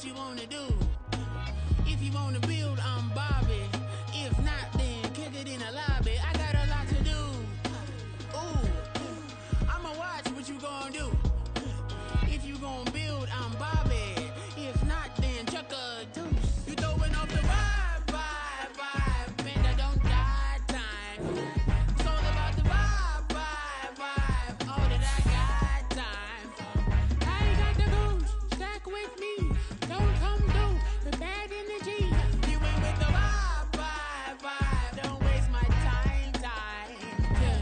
you wanna do. If you wanna build, I'm Bobby. If not, then kick it in the lobby. I got a lot to do. Ooh, I'ma watch what you gonna do. If you gonna build, I'm Bobby. If not, then chuck a deuce. You throwing off the vibe, and I don't die time. It's all about the vibe, all that I got time. I ain't got the goose, stack with me. Don't come through the bad energy. You ain't with the vibe, don't waste my time. Yeah.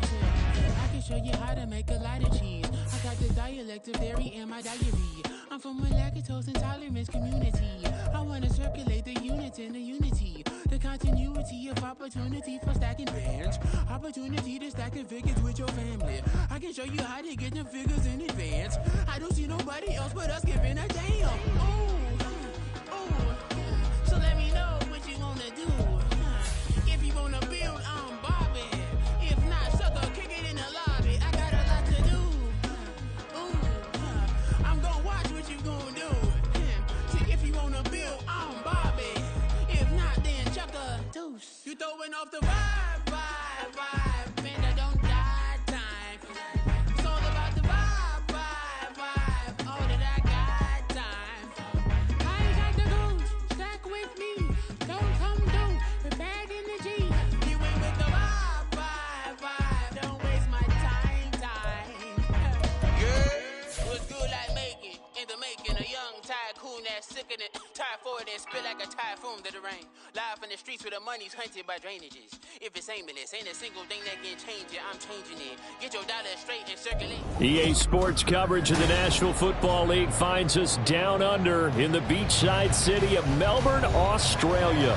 I can show you how to make a lot of cheese. I got the dialect of dairy in my diary. I'm from a lactose intolerance community. I wanna circulate the units in the unity. The continuity of opportunity for stacking bands. Opportunity to stack the figures with your family. I can show you how to get the figures in advance. I don't see nobody else but us giving a damn. Ooh. So let me know what you wanna do. If you wanna build, I'm Bobby. If not, sucker, kick it in the lobby. I got a lot to do. I'm gonna watch what you gonna do. See, if you wanna build, I'm Bobby. If not, then chuck a deuce. You throwing off the vibe, and I don't die time. It's all about the vibe, all that I got time. I ain't got the goose, stack with me. Don't come through with bad energy. You ain't with the vibe, don't waste my time. Yeah, what's good like making, in the making, a young tycoon that's sick of it. Tie forward and spit like a typhoon to the rain. Live in the streets where the money's hunted by drainages. If it's aimless, ain't a single thing that can change it. I'm changing it. Get your dollar straight and circulate. EA Sports coverage of the National Football League finds us down under in the beachside city of Melbourne, Australia.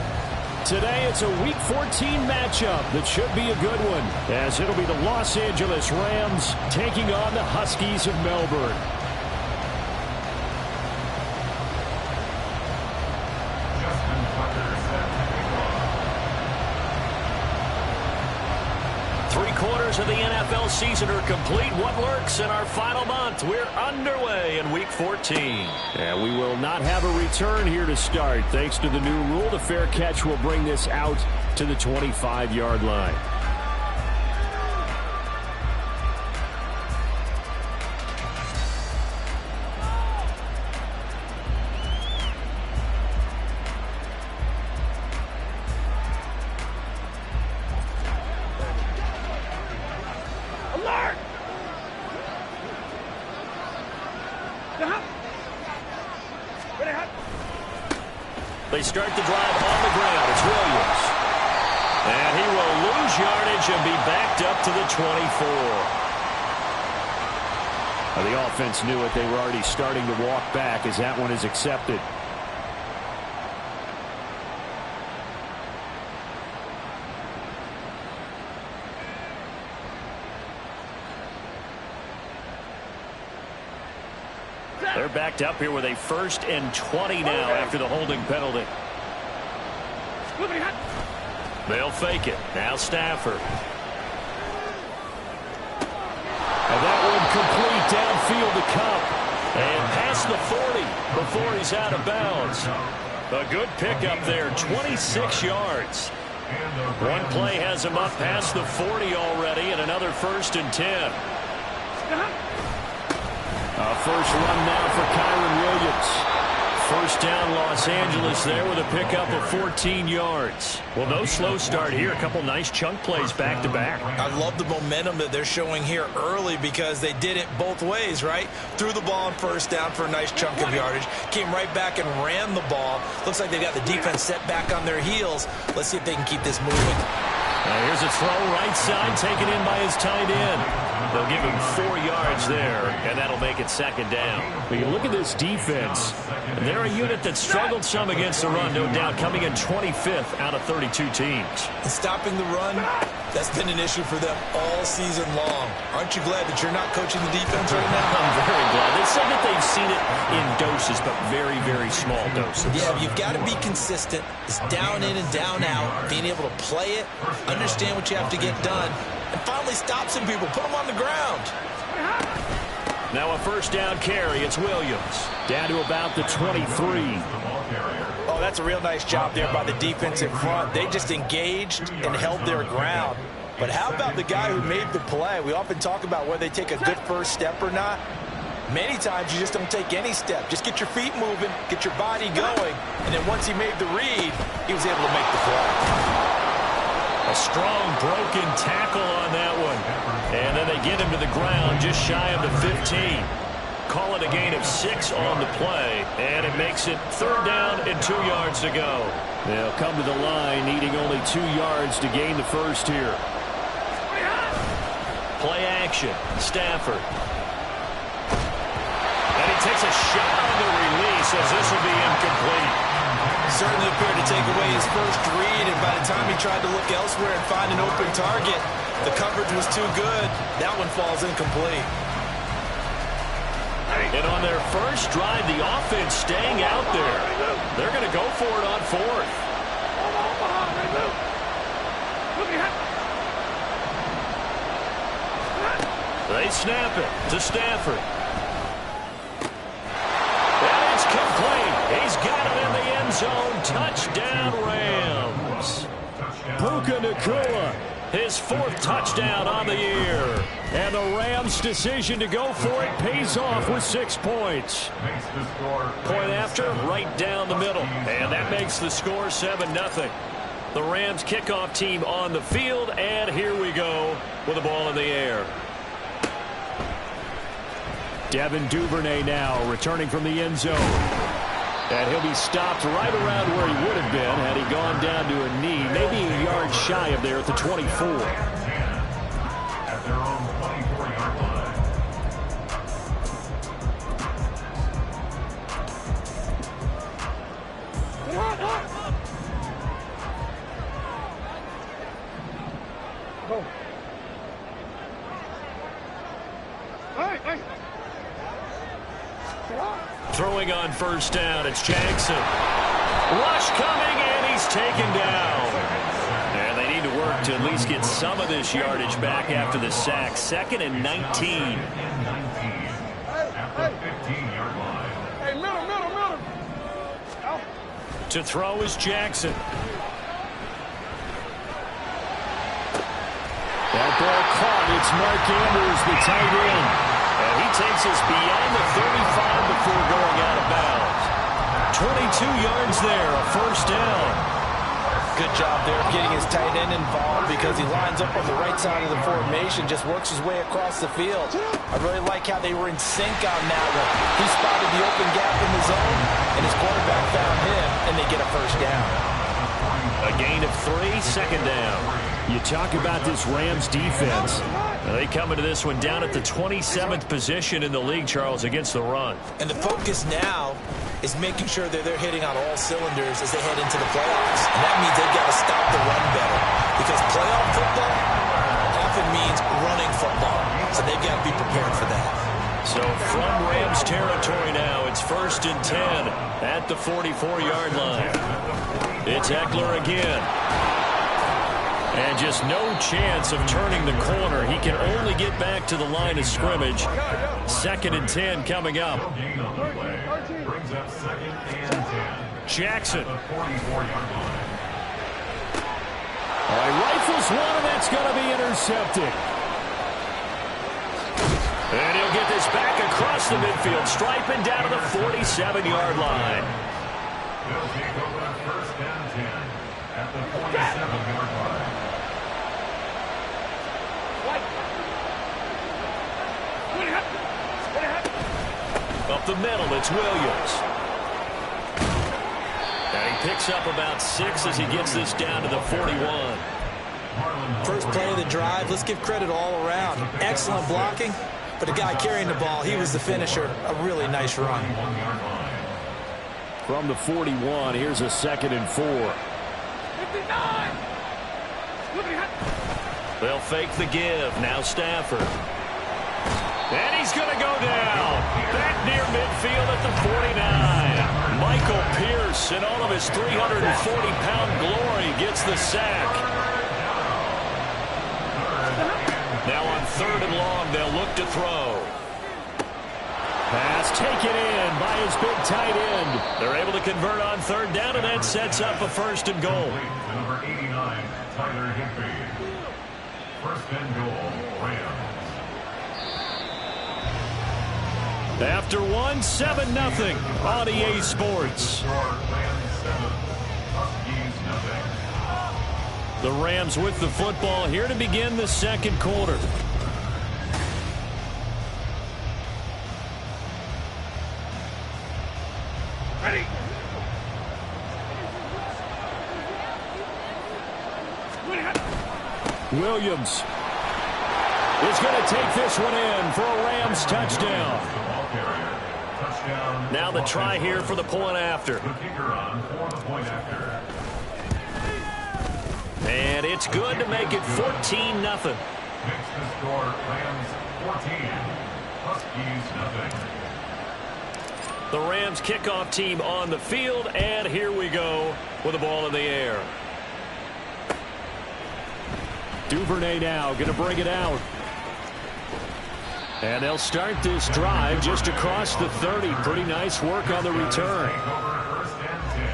Today it's a Week 14 matchup that should be a good one, as it'll be the Los Angeles Rams taking on the Huskies of Melbourne. Three-quarters of the NFL season are complete. What works in our final month? We're underway in Week 14. And we will not have a return here to start. Thanks to the new rule, the fair catch will bring this out to the 25-yard line. They start the drive on the ground. It's Williams. And he will lose yardage and be backed up to the 24. The offense knew it. They were already starting to walk back as that one is accepted. They're backed up here with a 1st and 20 now after the holding penalty. They'll fake it. Now Stafford. And that one complete downfield to Kupp. And past the 40 before he's out of bounds. A good pickup there, 26 yards. One play has him up past the 40 already, and another 1st and 10. First run now for Kyren Williams. First down Los Angeles there with a pickup of 14 yards. Well, no slow start here. A couple nice chunk plays back-to-back. I love the momentum that they're showing here early because they did it both ways, right? Threw the ball on 1st down for a nice chunk of yardage. Came right back and ran the ball. Looks like they got the defense set back on their heels. Let's see if they can keep this moving. Here's a throw right side taken in by his tight end. They'll give him 4 yards there, and that'll make it 2nd down. When you look at this defense, they're a unit that struggled some against the run, no doubt, coming in 25th out of 32 teams. And stopping the run, that's been an issue for them all season long. Aren't you glad that you're not coaching the defense right now? I'm very glad. They said that they've seen it in doses, but very, very small doses. Yeah, you've got to be consistent. It's down in and down out, being able to play it, understand what you have to get done, and finally stop some people, put them on the ground. Now a first down carry. It's Williams. Down to about the 23. Oh, that's a real nice job there by the defensive front. They just engaged and held their ground. But how about the guy who made the play? We often talk about whether they take a good first step or not. Many times you just don't take any step. Just get your feet moving, get your body going, and then once he made the read, he was able to make the play. A strong broken tackle on that one. And then they get him to the ground just shy of the 15. Call it a gain of 6 on the play, and it makes it 3rd down and 2 yards to go. They'll come to the line needing only 2 yards to gain the first here. Play action. Stafford. And he takes a shot on the release as this will be incomplete. Certainly appeared to take away his first read, and by the time he tried to look elsewhere and find an open target, the coverage was too good. That one falls incomplete. And on their first drive, the offense staying out there. They're going to go for it on 4th. They snap it to Stafford. And it's complete. He's got it in the end zone. Touchdown, Rams. Puka Nacua, his 4th touchdown on the year. And the Rams' decision to go for it pays off with 6 points. Point after, right down the middle. And that makes the score 7-0. The Rams kickoff team on the field, and here we go with the ball in the air. Devin Duvernay now returning from the end zone. And he'll be stopped right around where he would have been had he gone down to a knee, maybe a yard shy of there at the 24. At their own 24-yard line. Go. Hey. Throwing on first down, it's Jackson. Rush coming, and he's taken down. And they need to work to at least get some of this yardage back after the sack. 2nd and 19. Hey, middle. To throw is Jackson. That ball caught. It's Mark Andrews, the tight end. And he takes us beyond the 35 before going out of bounds. 22 yards there, a first down. Good job there of getting his tight end involved because he lines up on the right side of the formation, just works his way across the field. I really like how they were in sync on that one. He spotted the open gap in the zone, and his quarterback found him, and they get a first down. A gain of 3, 2nd down. You talk about this Rams defense. They come into this one down at the 27th position in the league, Charles, against the run. And the focus now is making sure that they're hitting on all cylinders as they head into the playoffs. And that means they've got to stop the run better. Because playoff football often means running football. So they've got to be prepared for that. So from Rams territory now, it's 1st and 10 at the 44-yard line. It's Eckler again. And just no chance of turning the corner. He can only get back to the line of scrimmage. 2nd and 10 coming up. Jackson. All right, rifles one, and that's going to be intercepted. And he'll get this back across the midfield, striping down to the 47-yard line. They'll take over on 1st and 10 at the 47-yard line. Up the middle, it's Williams. And he picks up about 6 as he gets this down to the 41. First play of the drive, let's give credit all around. Excellent blocking, but the guy carrying the ball, he was the finisher. A really nice run. From the 41, here's a 2nd and 4. 59. They'll fake the give. Now Stafford. And he's going to go down. Back near midfield at the 49. Michael Pierce, in all of his 340-pound glory, gets the sack. Now on 3rd and long, they'll look to throw. taken in by his big tight end. They're able to convert on third down, and that sets up a first and goal. Number 89, Tyler Higbee. First and goal, Rams. After one, 7-0 on EA Sports. The Rams with the football here to begin the second quarter. Ready. Williams is going to take this one in for a Rams touchdown. Now the try here for the point after. And it's good to make it 14-0. Makes the score Rams 14, Huskies 0. The Rams kickoff team on the field, and here we go with the ball in the air. Duvernay now going to bring it out. And they'll start this drive just across the 30. Pretty nice work on the return. First and 10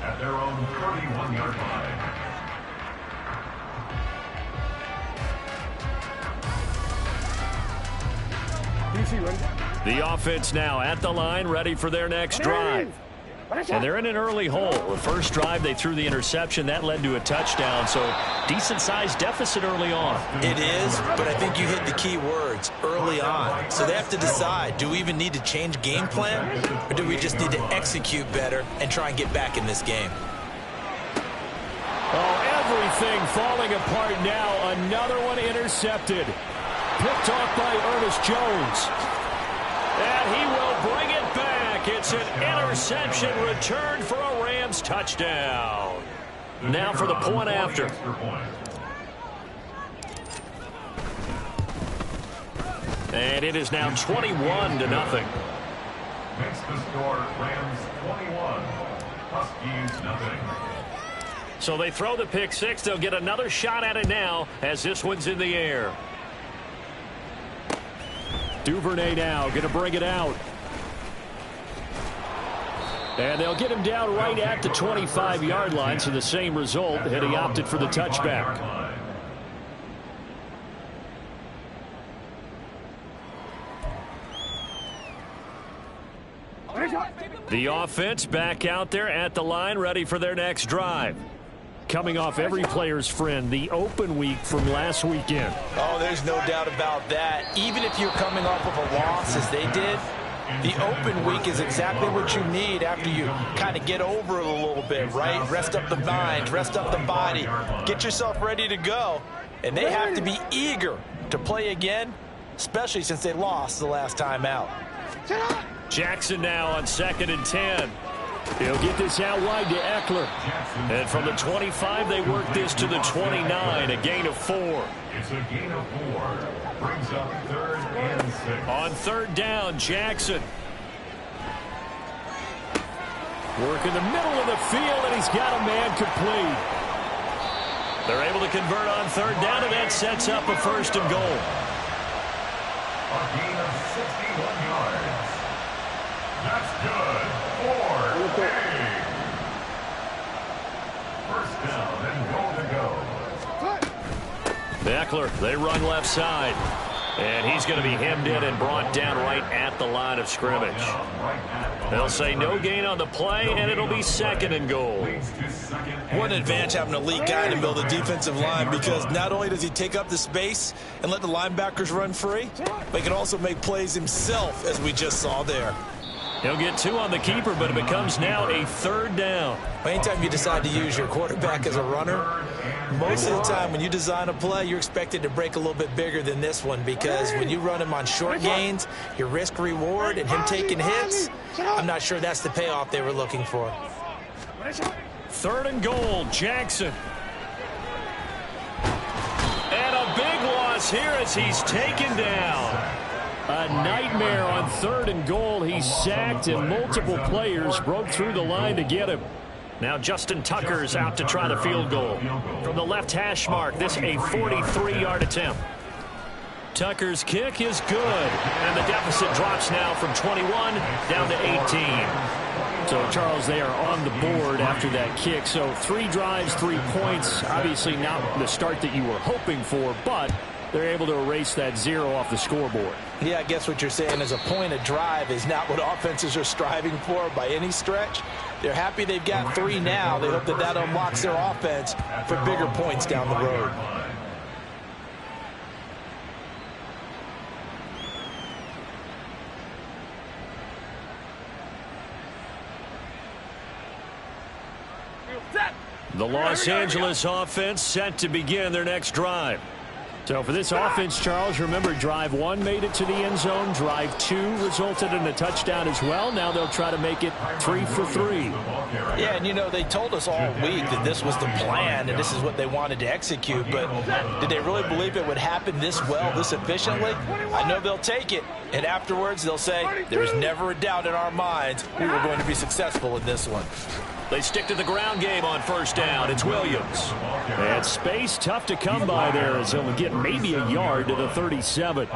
at their own 31-yard line. The offense now at the line, ready for their next drive. And they're in an early hole. The first drive, they threw the interception. That led to a touchdown, so decent-sized deficit early on. It is, but I think you hit the key words, early on. So they have to decide, do we even need to change game plan, or do we just need to execute better and try and get back in this game? Oh, everything falling apart now. Another one intercepted. Picked off by Ernest Jones. And he will bring it back. It's an interception returned for a Rams touchdown. Now for the point after. And it is now 21-0. Makes the score Rams 21, Huskies 0. So they throw the pick six. They'll get another shot at it now as this one's in the air. Duvernay now going to bring it out. And they'll get him down right at the 25-yard line, so the same result, and he opted for the touchback. The offense back out there at the line, ready for their next drive. Coming off every player's friend, the open week from last weekend. Oh, there's no doubt about that. Even if you're coming off of a loss as they did, the open week is exactly what you need after you kind of get over it a little bit, right? Rest up the mind, rest up the body, get yourself ready to go. And they have to be eager to play again, especially since they lost the last time out. Jackson now on 2nd and 10. He'll get this out wide to Eckler. And from the 25, they work this to the 29, a gain of 4. It's a gain of 4. Brings up 3rd and 6. On third down, Jackson. Work in the middle of the field, and he's got a man complete. They're able to convert on third down, and that sets up a first and goal. A gain of 61 yards. That's good. 4. First down and goal to go. Eckler, they run left side. And he's going to be hemmed in and brought down right at the line of scrimmage. They'll say no gain on the play, and it'll be 2nd and goal. What an advantage having an elite guy to build a defensive line, because not only does he take up the space and let the linebackers run free, but he can also make plays himself, as we just saw there. He'll get 2 on the keeper, but it becomes now a third down. Anytime you decide to use your quarterback as a runner, most of the time when you design a play, you're expected to break a little bit bigger than this one, because when you run him on short gains, your risk reward and him taking hits, I'm not sure that's the payoff they were looking for. 3rd and goal, Jackson. And a big loss here as he's taken down. A nightmare on 3rd and goal. He's sacked, and multiple players broke through the line to get him. Now Justin Tucker's out to try the field goal. From the left hash mark, this a 43-yard attempt. Tucker's kick is good, and the deficit drops now from 21 down to 18. So, Charles, they are on the board after that kick. So 3 drives, 3 points. Obviously not the start that you were hoping for, but they're able to erase that 0 off the scoreboard. Yeah, I guess what you're saying is a point a drive is not what offenses are striving for by any stretch. They're happy they've got 3 now. They hope that that unlocks their offense for bigger points down the road. The Los Angeles offense set to begin their next drive. So for this offense, Charles, remember drive 1 made it to the end zone. Drive 2 resulted in a touchdown as well. Now they'll try to make it 3 for 3. Yeah, and you know, they told us all week that this was the plan and this is what they wanted to execute. But did they really believe it would happen this well, this efficiently? I know they'll take it. And afterwards, they'll say, there's never a doubt in our minds we were going to be successful in this one. They stick to the ground game on first down. It's Williams. And space tough to come by there as he'll get maybe a yard to the 37.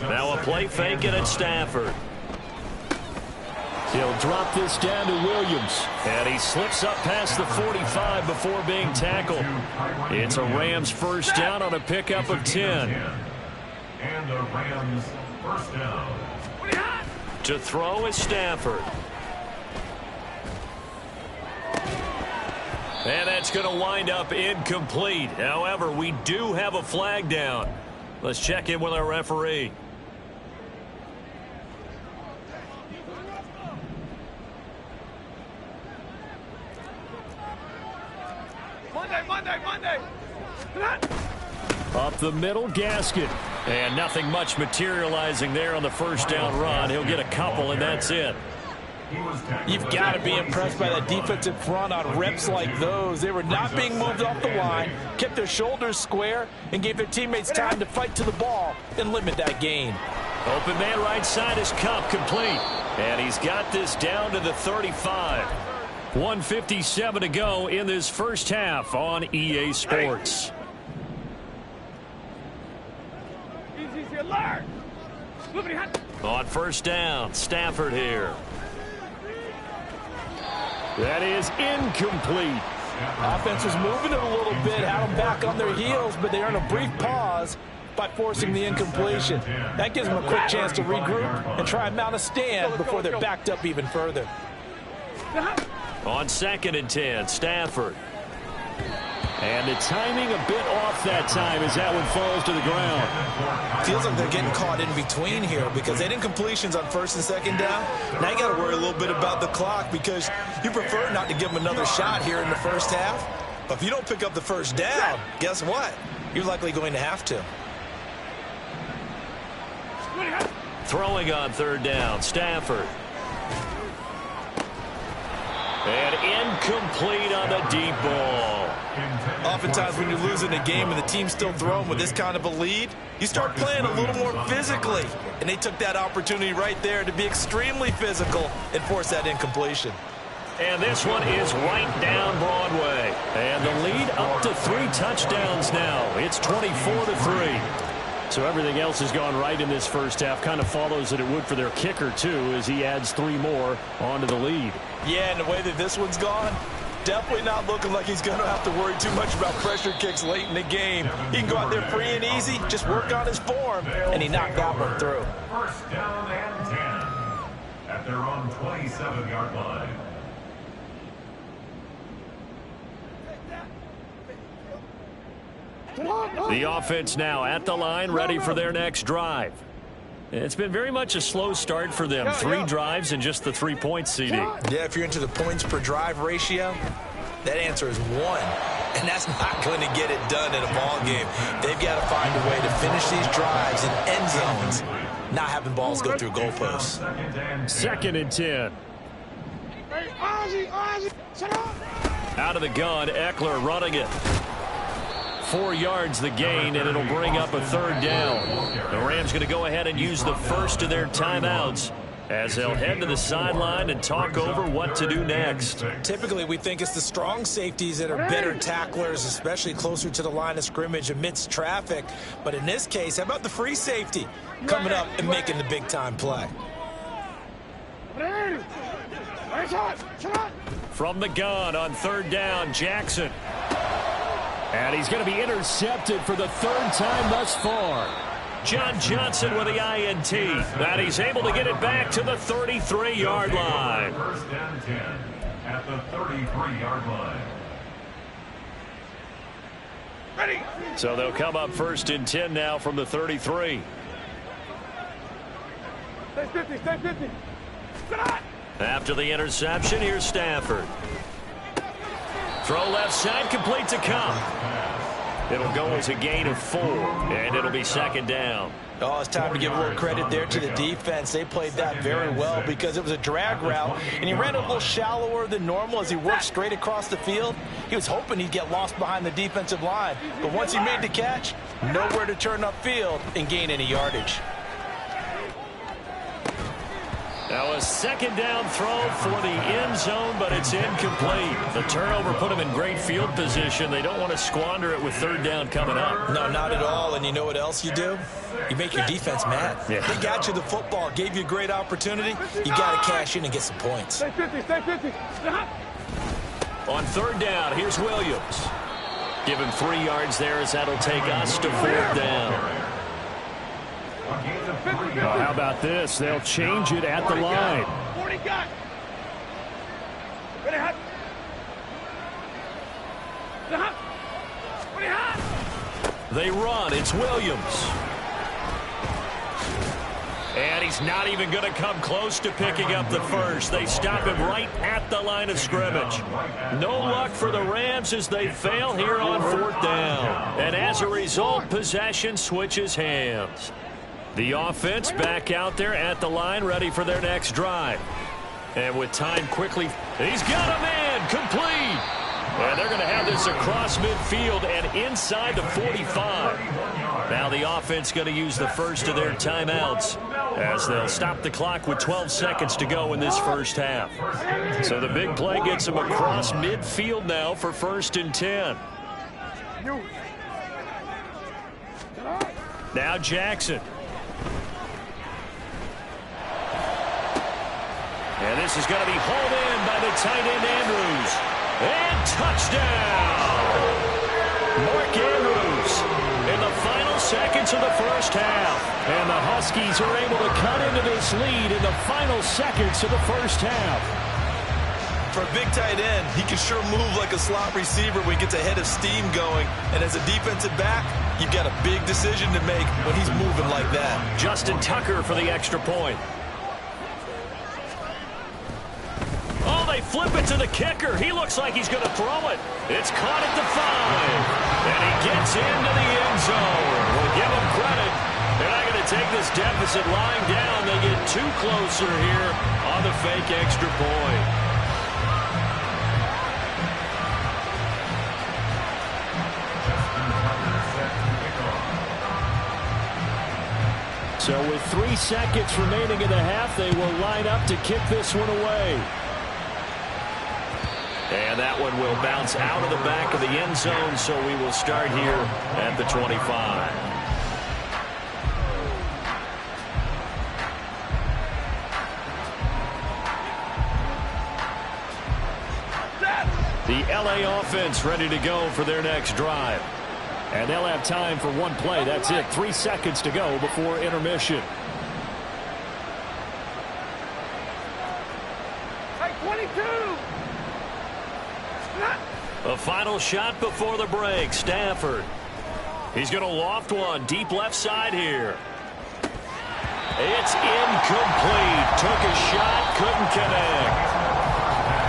Now a play fake and it's Stafford. He'll drop this down to Williams. And he slips up past the 45 before being tackled. It's a Rams first down on a pickup of 10. And the Rams first down. To throw is Stafford. And that's going to wind up incomplete. However, we do have a flag down. Let's check in with our referee. Monday. Up the middle, Gaskin. And nothing much materializing there on the first down run. He'll get a couple, and that's it. You've got to be impressed by that defensive front on reps like those. They were not being moved off the line, kept their shoulders square, and gave their teammates time to fight to the ball and limit that gain. Open man right side is Kupp, complete. And he's got this down to the 35. 1:57 to go in this first half on EA Sports. Easy, alert. On first down, Stafford here. That is incomplete. Offense was moving it a little bit, had them back on their heels, but they earned a brief pause by forcing the incompletion. That gives them a quick chance to regroup and try and mount a stand before they're backed up even further. On 2nd and 10, Stafford. And the timing a bit off that time as that one falls to the ground. Feels like they're getting caught in between here because they didn't completions on 1st and 2nd down. Now you got to worry a little bit about the clock because you prefer not to give them another shot here in the first half. But if you don't pick up the first down, guess what? You're likely going to have to. Throwing on 3rd down, Stafford. And incomplete on the deep ball. Oftentimes when you're losing a game and the team's still throwing with this kind of a lead, you start playing a little more physically. And they took that opportunity right there to be extremely physical and force that incompletion. And this one is right down Broadway. And the lead up to 3 touchdowns now. It's 24-3. So everything else has gone right in this first half. Kind of follows that it would for their kicker, too, as he adds 3 more onto the lead. Yeah, and the way that this one's gone, definitely not looking like he's going to have to worry too much about pressure kicks late in the game. He can go out there free and easy, just work on his form, and he knocked that one through. First down and 10 at their own 27-yard line. The offense now at the line, ready for their next drive. It's been very much a slow start for them. 3 drives and just the 3 points, CD. Yeah, if you're into the points per drive ratio, that answer is 1. And that's not going to get it done in a ball game. They've got to find a way to finish these drives in end zones, not having balls go through goalposts. 2nd and 10. Out of the gun, Eckler running it. 4 yards the gain, and it'll bring up a 3rd down. The Rams going to go ahead and use the first of their timeouts as they'll head to the sideline and talk over what to do next. Typically, we think it's the strong safeties that are better tacklers, especially closer to the line of scrimmage amidst traffic. But in this case, how about the free safety coming up and making the big-time play? From the gun on third down, Jackson. And he's going to be intercepted for the third time thus far. John Johnson with the INT. And he's able to get it back to the 33-yard line. First down 10 at the 33-yard line. Ready. So they'll come up first and 10 now from the 33. Stay 50, stay 50. After the interception, here's Stafford. Throw left side, complete to Kupp. It'll go as a gain of 4, and it'll be second down. Oh, it's time to give a little credit there to the defense. They played that very well because it was a drag route, and he ran a little shallower than normal as he worked straight across the field. He was hoping he'd get lost behind the defensive line, but once he made the catch, nowhere to turn upfield and gain any yardage. Now a second down throw for the end zone, but it's incomplete. The turnover put them in great field position. They don't want to squander it with third down coming up. No, not at all. And you know what else you do? You make your defense mad. Yeah. They got you the football, gave you a great opportunity. You got to cash in and get some points. Stay 50, stay 50. On third down, here's Williams. Give him 3 yards there as that'll take us to fourth down. How about this? They'll change it at the line. 40 got. Ready, hot. Ready, hot. They run. It's Williams. And he's not even going to come close to picking up the first. They stop him right at the line of scrimmage. No luck for the Rams as they fail here on fourth down. And as a result, possession switches hands. The offense back out there at the line, ready for their next drive. And with time quickly, he's got a man, complete. And they're going to have this across midfield and inside the 45. Now the offense going to use the first of their timeouts as they'll stop the clock with 12 seconds to go in this first half. So the big play gets them across midfield now for first and 10. Now Jackson. And this is going to be hauled in by the tight end Andrews. And touchdown! Mark Andrews in the final seconds of the first half. And the Huskies are able to cut into this lead in the final seconds of the first half. For a big tight end, he can sure move like a slot receiver when he gets a head of steam going. And as a defensive back, you've got a big decision to make when he's moving like that. Justin Tucker for the extra point. Oh, they flip it to the kicker. He looks like he's going to throw it. It's caught at the 5. And he gets into the end zone. We'll give him credit. They're not going to take this deficit lying down. They get 2 closer here on the fake extra point. So with 3 seconds remaining in the half, they will line up to kick this one away. And that one will bounce out of the back of the end zone, so we will start here at the 25. The LA offense ready to go for their next drive. And they'll have time for one play. That's it. 3 seconds to go before intermission. Hey, 22. A final shot before the break. Stafford. He's going to loft one deep left side here. It's incomplete. Took a shot, couldn't connect.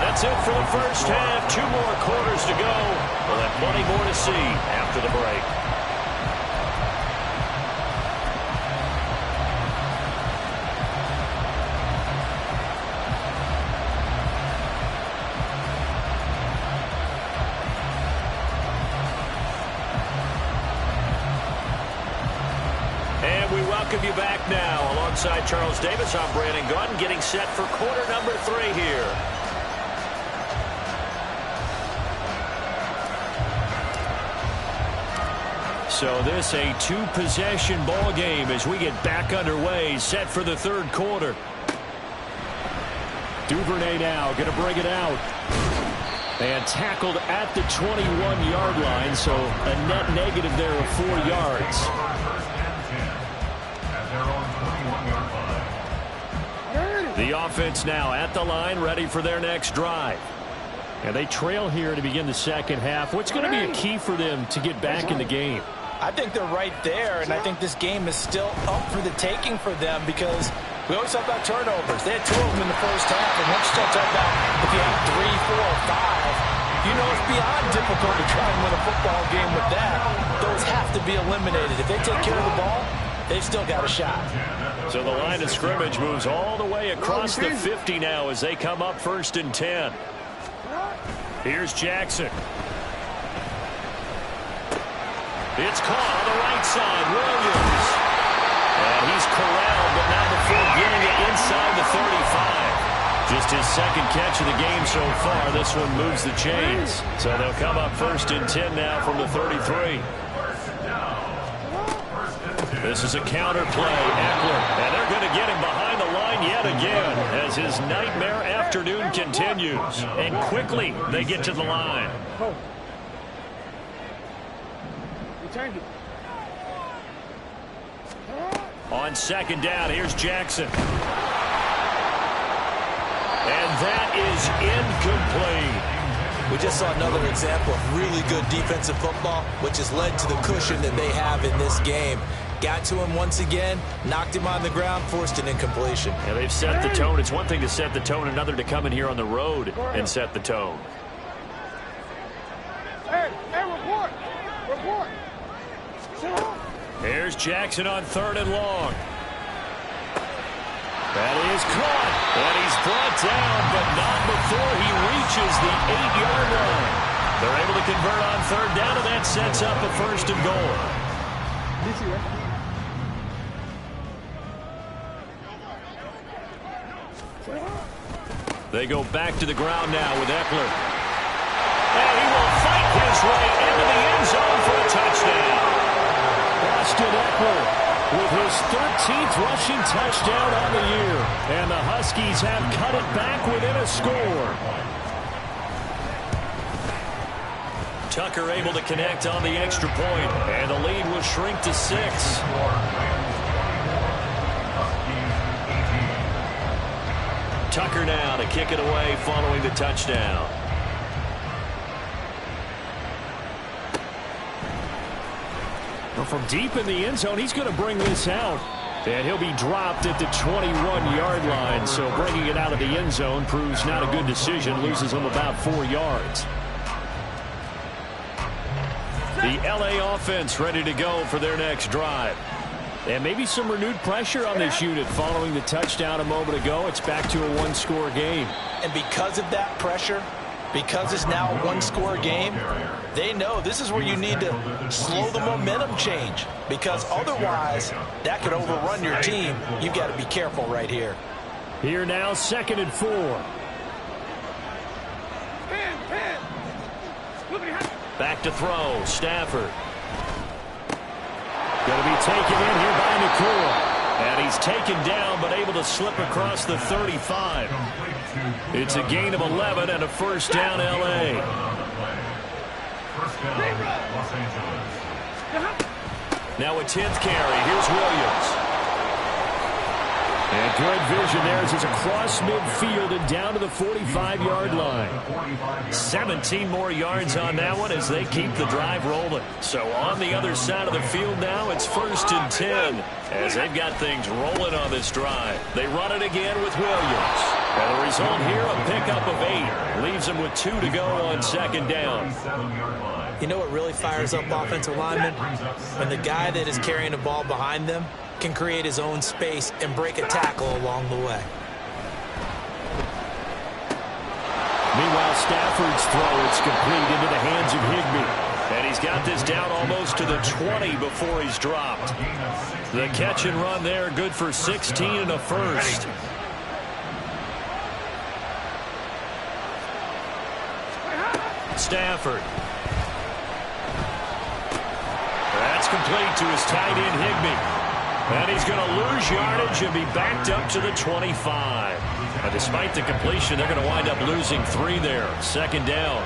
That's it for the first half. 2 more quarters to go. We'll have plenty more to see after the break. welcome you back now. Alongside Charles Davis, I'm Brandon Gunn, getting set for quarter number 3 here. So this a 2-possession ball game as we get back underway, set for the 3rd quarter. Duvernay now going to bring it out. And tackled at the 21-yard line, so a net negative there of 4 yards. The offense now at the line, ready for their next drive. And they trail here to begin the second half. What's going to be a key for them to get back in the game? I think they're right there, and I think this game is still up for the taking for them because we always talk about turnovers. They had 2 of them in the first half, and once you start talking about if you have 3, 4, or 5, you know it's beyond difficult to try and win a football game with that. Those have to be eliminated. If they take care of the ball, they've still got a shot. So the line of scrimmage moves all the way across the 50 now as they come up 1st and 10. Here's Jackson. It's caught on the right side. Williams. And he's corralled, but not before getting it inside the 35. Just his 2nd catch of the game so far. This one moves the chains. So they'll come up 1st and 10 now from the 33. This is a counter play. Eckler. And they're going to get him behind the line yet again as his nightmare afternoon continues. And quickly they get to the line. On 2nd down, here's Jackson. And that is incomplete. We just saw another example of really good defensive football, which has led to the cushion that they have in this game. Got to him once again, knocked him on the ground, forced an incompletion. Yeah, they've set the tone. It's one thing to set the tone, another to come in here on the road and set the tone. Hey, report! Report! Here's Jackson on 3rd and long. That is caught. And he's brought down, but not before he reaches the 8-yard line. They're able to convert on 3rd down, and that sets up a 1st and goal. They go back to the ground now with Eckler. And he will fight his way into the end zone for a touchdown. Austin Eckler with his 13th rushing touchdown on the year. And the Huskies have cut it back within a score. Tucker able to connect on the extra point. And the lead will shrink to 6. Tucker now to kick it away following the touchdown. Well, from deep in the end zone, he's going to bring this out. And he'll be dropped at the 21-yard line. So bringing it out of the end zone proves not a good decision. Loses him about 4 yards. The LA offense ready to go for their next drive. And maybe some renewed pressure on this unit following the touchdown a moment ago. It's back to a 1-score game. And because of that pressure, because it's now a 1-score game, they know this is where you need to slow the momentum change. Because otherwise, that could overrun your team. You've got to be careful right here. Here now, 2nd and 4. Back to throw, Stafford. Going to be taken in here by Nakua. And he's taken down, but able to slip across the 35. It's a gain of 11 and a 1st down, L.A. Now a 10th carry. Here's Williams. And good vision there as it's across midfield and down to the 45-yard line. 17 more yards on that one as they keep the drive rolling. So on the other side of the field now, it's 1st and 10 as they've got things rolling on this drive. They run it again with Williams. And the result here, a pickup of 8. Leaves them with 2 to go on 2nd down. You know what really fires up offensive linemen? When the guy that is carrying the ball behind them can create his own space and break a tackle along the way. Meanwhile, Stafford's throw, it's complete into the hands of Higbee. And he's got this down almost to the 20 before he's dropped. The catch and run there, good for 16 and a first. Stafford. That's complete to his tight end, Higbee. And he's going to lose yardage and be backed up to the 25. Now, despite the completion, they're going to wind up losing 3 there. Second down.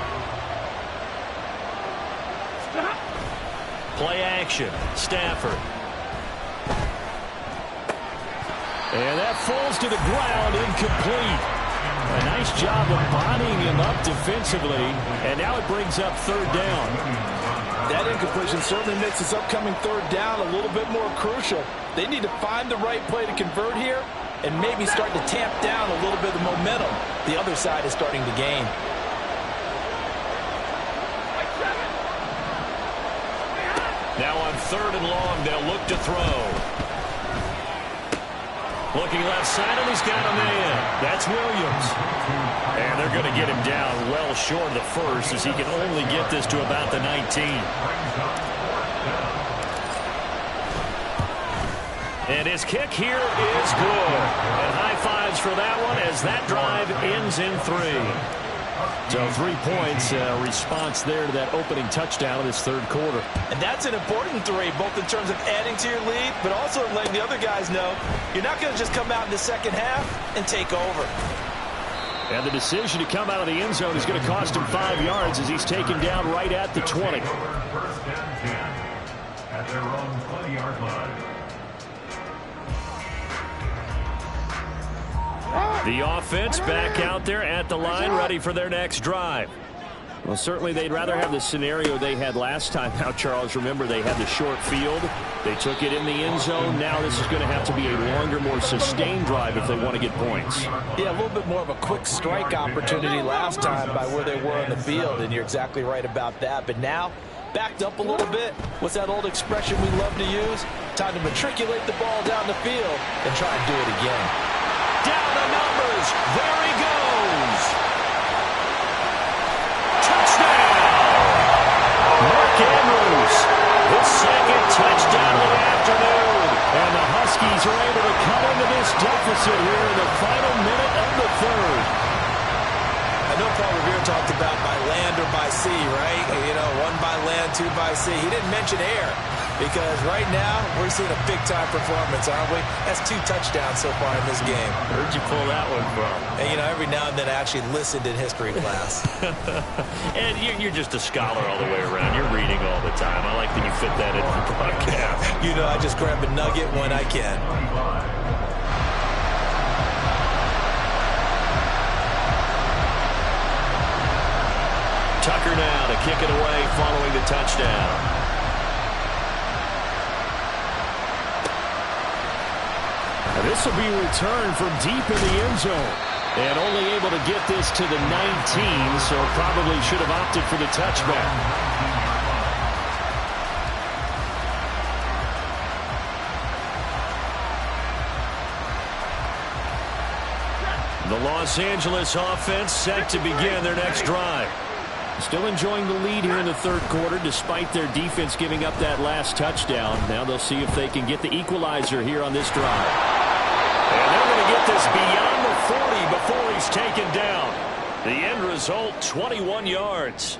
Play action. Stafford. And that falls to the ground, incomplete. A nice job of bodying him up defensively. And now it brings up third down. That incompletion certainly makes this upcoming third down a little bit more crucial. They need to find the right play to convert here and maybe start to tamp down a little bit of the momentum the other side is starting to gain. Now on third and long, they'll look to throw. Looking left side, and he's got a man. That's Williams. And they're going to get him down well short of the first as he can only get this to about the 19. And his kick here is good. And high fives for that one as that drive ends in 3. So 3 points, response there to that opening touchdown of this third quarter. And that's an important 3, both in terms of adding to your lead, but also letting the other guys know you're not going to just come out in the second half and take over. And the decision to come out of the end zone is going to cost him 5 yards as he's taken down right at the 20. First and 10 at their own 20-yard line. The offense back out there at the line, ready for their next drive. Well, certainly they'd rather have the scenario they had last time. Now, Charles, remember, they had the short field. They took it in the end zone. Now this is going to have to be a longer, more sustained drive if they want to get points. Yeah, a little bit more of a quick strike opportunity last time by where they were on the field, and you're exactly right about that. But now, backed up a little bit. What's that old expression we love to use? Time to matriculate the ball down the field and try and do it again. Down the numbers. There he goes. Touchdown. Mark Andrews. His second touchdown of the afternoon. And the Huskies are able to cut into this deficit here in the final minute of the third. I know Paul Revere talked about by land or by sea, right? You know, 1 by land, 2 by sea. He didn't mention air. Because right now, we're seeing a big-time performance, aren't we? That's 2 touchdowns so far in this game. Where'd you pull that one from? And, you know, every now and then I actually listened in history class. And you're just a scholar all the way around. You're reading all the time. I like that you fit that into the broadcast. You know, I just grab a nugget when I can. Tucker now to kick it away following the touchdown. This will be returned from deep in the end zone. And only able to get this to the 19, so probably should have opted for the touchback. The Los Angeles offense set to begin their next drive. Still enjoying the lead here in the third quarter despite their defense giving up that last touchdown. Now they'll see if they can get the equalizer here on this drive. And they're going to get this beyond the 40 before he's taken down. The end result, 21 yards.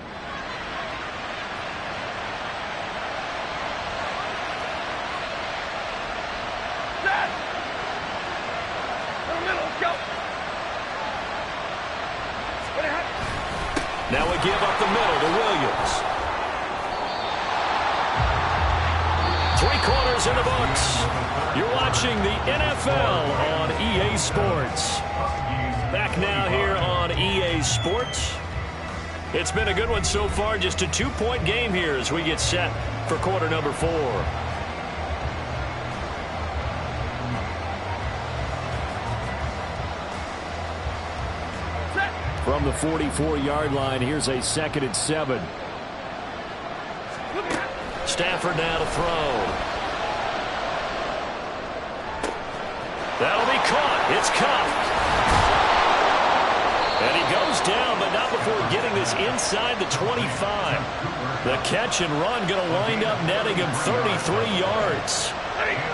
Now we give up the middle to Williams. 3 quarters in the books. You're watching the NFL on EA Sports. Back now here on EA Sports. It's been a good one so far. Just a 2-point game here as we get set for quarter number 4. From the 44-yard line, here's a 2nd and 7. Stafford now to throw. That'll be caught. It's caught. And he goes down, but not before getting this inside the 25. The catch and run going to wind up netting him 33 yards.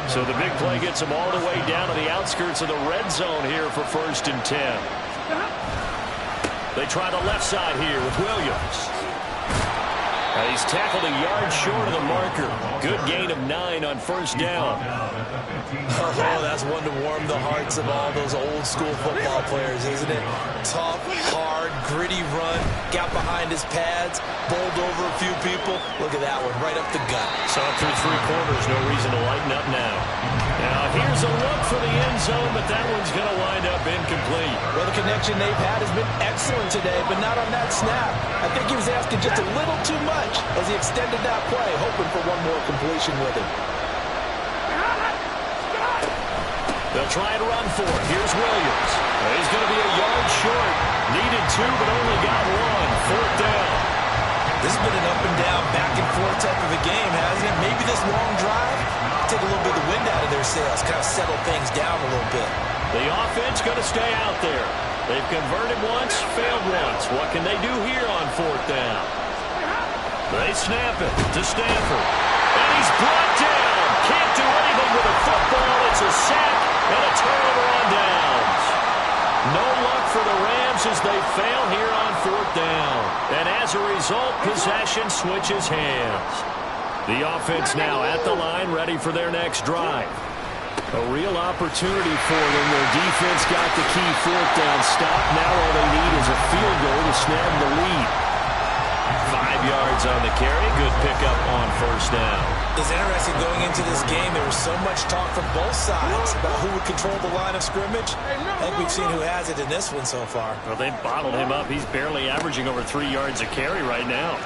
So the big play gets him all the way down to the outskirts of the red zone here for 1st and 10. They try the left side here with Williams. He's tackled a yard short of the marker. Good gain of 9 on 1st down. Oh, that's one to warm the hearts of all those old school football players, isn't it? Tough, hard, gritty run, got behind his pads, bowled over a few people. Look at that one, right up the gut. Saw it through 3 quarters, no reason to lighten up now. Now here's a look for the end zone, but that one's going to wind up incomplete. Well, the connection they've had has been excellent today, but not on that snap. I think he was asking just a little too much as he extended that play, hoping for one more completion with him. They'll try and run for it. Here's Williams. He's going to be a yard short. Needed 2, but only got 1. 4th down. This has been an up and down, back and forth type of a game, hasn't it? Maybe this long drive take a little bit of the wind out of their sails, kind of settle things down a little bit. The offense going to stay out there. They've converted once, failed once. What can they do here on 4th down? They snap it to Stanford. And he's brought down. Can't do anything with a football. It's a sack and a turnover on downs. No luck for the Rams as they fail here on 4th down. And as a result, possession switches hands. The offense now at the line, ready for their next drive. A real opportunity for them. Their defense got the key 4th down stop. Now all they need is a field goal to snag the lead. 5 yards on the carry. Good pickup on 1st down. It's interesting going into this game. There was so much talk from both sides about who would control the line of scrimmage. I think we've seen who has it in this one so far. Well, they bottled him up. He's barely averaging over 3 yards a carry right now.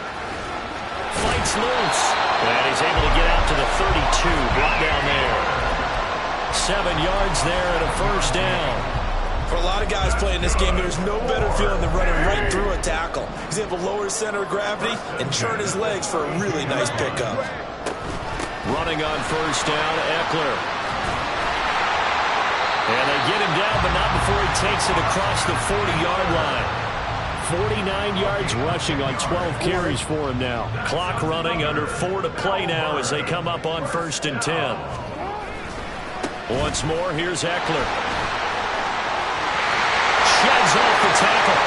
Fights loose. And he's able to get out to the 32. Brought down there. 7 yards there and a 1st down. For a lot of guys playing this game, there's no better feeling than running right through a tackle. He's able to lower his center of gravity and churn his legs for a really nice pickup. Running on 1st down, Eckler. And they get him down, but not before he takes it across the 40-yard line. 49 yards rushing on 12 carries for him now. Clock running, under 4 to play now as they come up on 1st and 10. Once more, here's Eckler. Sheds off the tackle.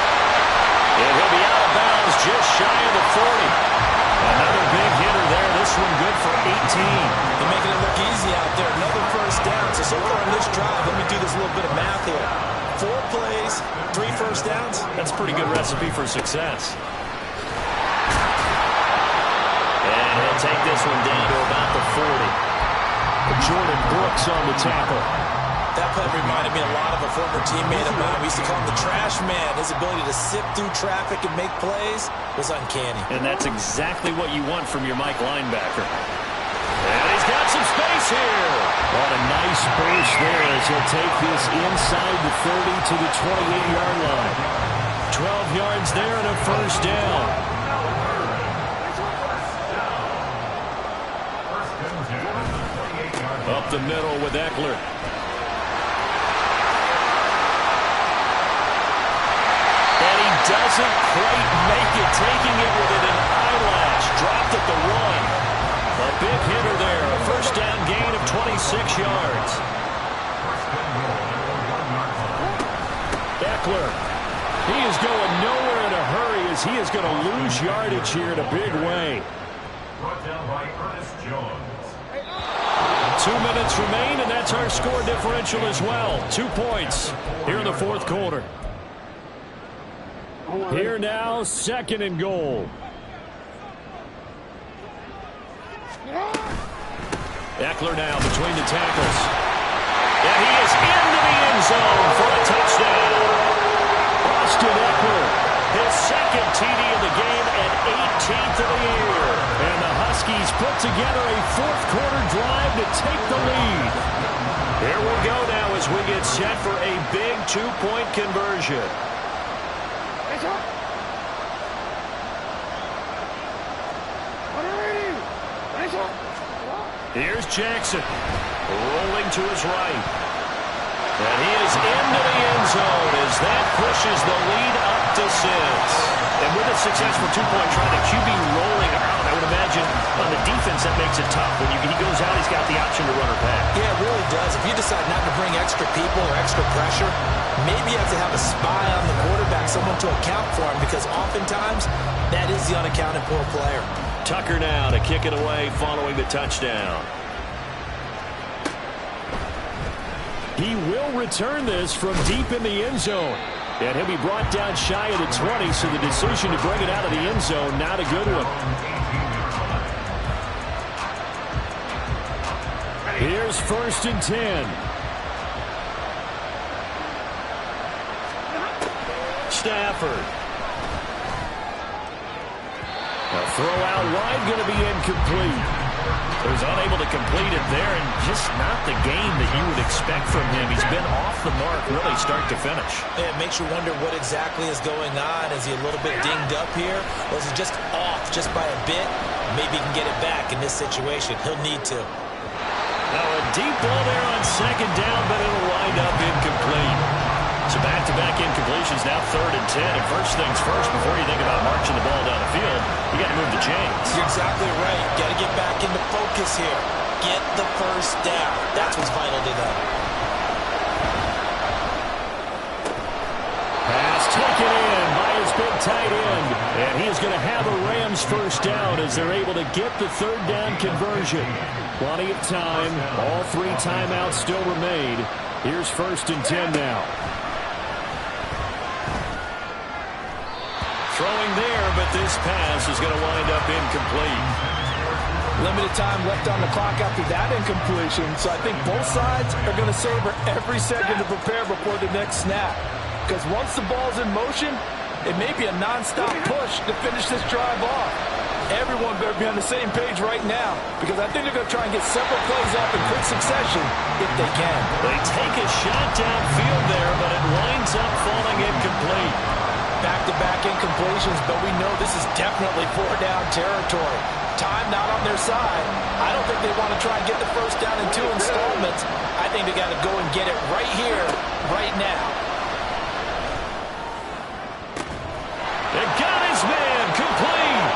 And he'll be out of bounds just shy of the 40. Another big hitter there. This one good for 18. They're making it look easy out there. Another 1st down. So far on this drive, let me do this little bit of math here. 4 plays, 3 1st downs. That's a pretty good recipe for success. And he'll take this one down to about the 40. Jordan Brooks on the tackle. That play reminded me a lot of a former teammate of mine. We used to call him the trash man. His ability to sift through traffic and make plays was uncanny. And that's exactly what you want from your Mike linebacker. And he's got some space here. What a nice burst there as he'll take this inside the 30 to the 28-yard line. 12 yards there and a 1st down. Up the middle with Eckler. Doesn't quite make it, taking it within an eyelash. Dropped at the 1. A big hitter there. A 1st down gain of 26 yards. Eckler. He is going nowhere in a hurry as he is going to lose yardage here in a big way. Brought down by Ernest Jones. 2 minutes remain, and that's our score differential as well. 2 points here in the 4th quarter. Here now, 2nd and goal. Eckler now between the tackles. And he is into the end zone for a touchdown. Austin Eckler, his 2nd TD of the game and 18th of the year. And the Huskies put together a 4th quarter drive to take the lead. Here we go now as we get set for a big 2-point conversion. Here's Jackson, rolling to his right. And he is into the end zone as that pushes the lead up to 6. And with a successful two-point try, the QB rolling around, I would imagine on the defense that makes it tough. When he goes out, he's got the option to run or pass. Yeah, it really does. If you decide not to bring extra people or extra pressure, maybe you have to have a spy on the quarterback, someone to account for him, because oftentimes that is the unaccounted for player. Tucker now to kick it away following the touchdown. He will return this from deep in the end zone. And he'll be brought down shy of the 20, so the decision to bring it out of the end zone, not a good one. Here's 1st and 10. Stafford. A throw out wide, going to be incomplete. He was unable to complete it there, and just not the game that you would expect from him. He's been off the mark really start to finish. It makes you wonder what exactly is going on. Is he a little bit dinged up here, or is he just off just by a bit? Maybe he can get it back in this situation. He'll need to. Now a deep ball there on 2nd down, but it'll wind up incomplete. So back-to-back incompletions, now 3rd and 10. And first things first, before you think about marching the ball down the field, you got to move the chains. You're exactly right. Got to get back into focus here. Get the first down. That's what's vital to them. Pass taken in by his big tight end. And he is going to have a Rams first down as they're able to get the 3rd down conversion. Plenty of time. All 3 timeouts still remain. Here's 1st and 10 now. Throwing there, but this pass is going to wind up incomplete. Limited time left on the clock after that incompletion, so I think both sides are going to savor every second to prepare before the next snap. Because once the ball's in motion, it may be a non-stop push to finish this drive off. Everyone better be on the same page right now, because I think they're going to try and get several plays off in quick succession if they can. They take a shot downfield there, but it winds up falling incomplete. Back-to-back incompletions, but we know this is definitely 4-down territory. Time not on their side. I don't think they want to try and get the first down in 2 installments. I think they got to go and get it right here, right now. They got his man complete.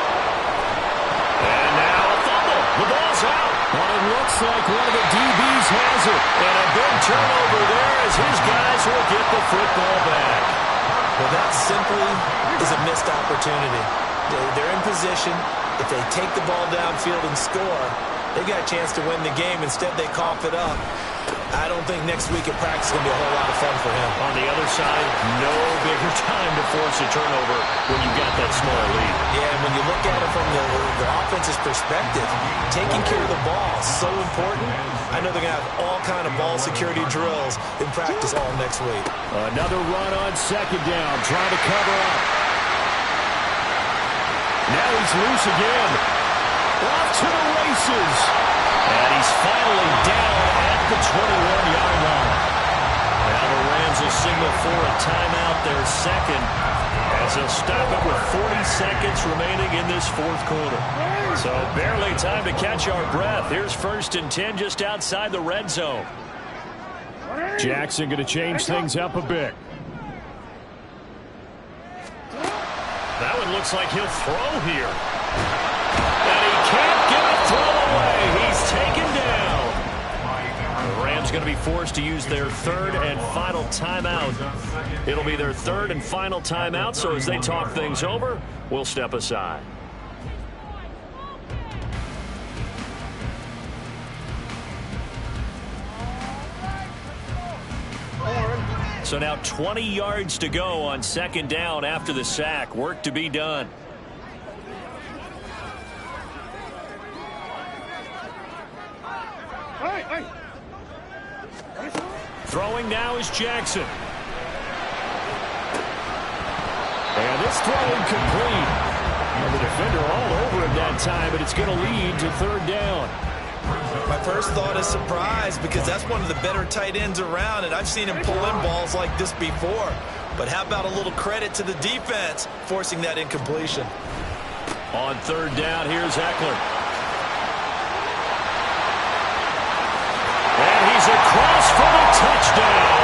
And now a fumble. The ball's out. Well, it looks like one of the DBs has it. And a big turnover there as his guys will get the football back. Well, that simply is a missed opportunity. They're in position. If they take the ball downfield and score, they got a chance to win the game. Instead, they cough it up. I don't think next week at practice is going to be a whole lot of fun for him. On the other side, no bigger time to force a turnover when you've got that small lead. Yeah, and when you look at it from the offense's perspective, taking care of the ball is so important. I know they're going to have all kind of ball security drills in practice all next week. Another run on 2nd down, trying to cover up. Now he's loose again. Off to the races. And he's finally down at the 21-yard line. Now the Rams will signal for a timeout, their 2nd, as they'll stop it with 40 seconds remaining in this 4th quarter. So barely time to catch our breath. Here's 1st and 10 just outside the red zone. Jackson going to change things up a bit. That one looks like he'll throw here. And he can't get a throw away. He's taken down. The Rams going to be forced to use their 3rd and final timeout. It'll be their 3rd and final timeout, so as they talk things over, we'll step aside. So now 20 yards to go on 2nd down after the sack. Work to be done. Throwing now is Jackson. And this throw incomplete. And the defender all over him that time, but it's going to lead to 3rd down. My first thought is surprise, because that's one of the better tight ends around, and I've seen him pull in balls like this before. But how about a little credit to the defense forcing that incompletion? On 3rd down, here's Eckler. And he's across for the touchdown.